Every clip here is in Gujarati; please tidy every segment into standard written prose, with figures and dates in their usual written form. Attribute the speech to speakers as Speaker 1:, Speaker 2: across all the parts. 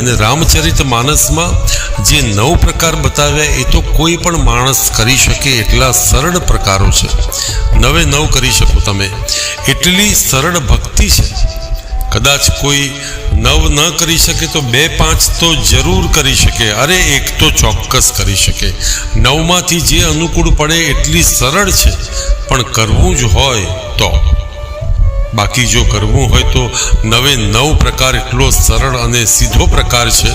Speaker 1: અને રામચરિત માનસમાં જે 9 પ્રકાર બતાવ્યા એ તો કોઈ પણ માણસ કરી શકે એટલા સરળ પ્રકારો છે. 9 કરી શકો તમે, એટલી સરળ ભક્તિ છે. કદાચ કોઈ 9 ન કરી શકે તો 2-5 તો જરૂર કરી શકે. અરે 1 તો ચોક્કસ કરી શકે. 9માંથી જે અનુકૂળ પડે એટલી સરળ છે, પણ કરવું જ હોય તો. બાકી જો કરવું હોય તો 9 પ્રકાર એટલો સરળ અને સીધો પ્રકાર છે.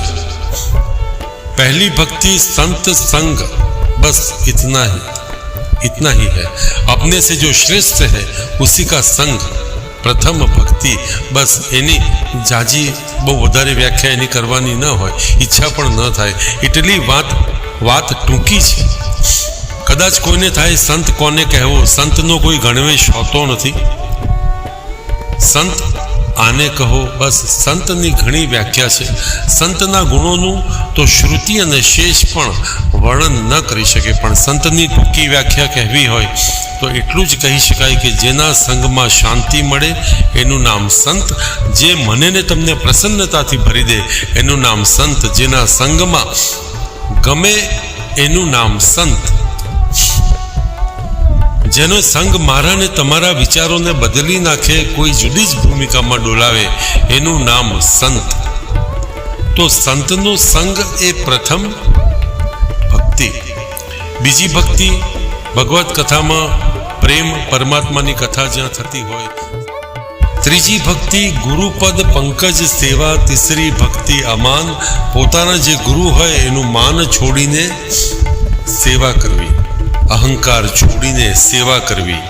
Speaker 1: पहली भक्ति संत संग, बस इतना ही है. अपने से जो श्रेष्ठ है उसी का संग. प्रथम भक्ति, बस एनी जाजी बहु वधारे व्याख्या एनी करवानी न होय, ઈચ્છા પણ ન થાય એટલી વાત ટૂંકી છે. કદાચ કોઈને થાય સંત કોને કહેવો, સંતનો કોઈ ગણવેશ હોતો નથી. સંત આને કહો, બસ સંતની ઘણી વ્યાખ્યા છે. સંતના ગુણોનું તો શ્રુતિ અને શેષ પણ વર્ણન ન કરી શકે, પણ સંતની ટૂંકી વ્યાખ્યા કહેવી હોય તો એટલું જ કહી શકાય કે જેના સંગમાં શાંતિ મળે એનું નામ સંત. જે મને ને તમને પ્રસન્નતાથી ભરી દે એનું નામ સંત. જેના સંગમાં ગમે એનું નામ સંત. જેનો સંગ મારા ને તમારા વિચારોને બદલી નાખે, કોઈ જુદી જ ભૂમિકામાં ડોલાવે એનું નામ સંત. તો સંતનો સંગ એ પ્રથમ ભક્તિ. બીજી ભક્તિ ભગવત કથામાં પ્રેમ પરમાત્માની કથા જ્યાં થતી હોય. ત્રીજી ભક્તિ ગુરુપદ પંકજ સેવા. તીસરી ભક્તિ અમાન, પોતાના જે ગુરુ હોય એનું માન છોડીને સેવા કરવી, અહંકાર છોડીને સેવા કરવી.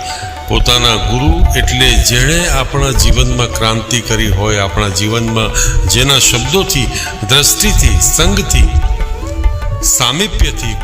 Speaker 1: પોતાના ગુરુ એટલે જેણે આપણા જીવનમાં ક્રાંતિ કરી હોય, આપણા જીવનમાં જેના શબ્દોથી, દ્રષ્ટિથી, સંગથી, સામીપ્યથી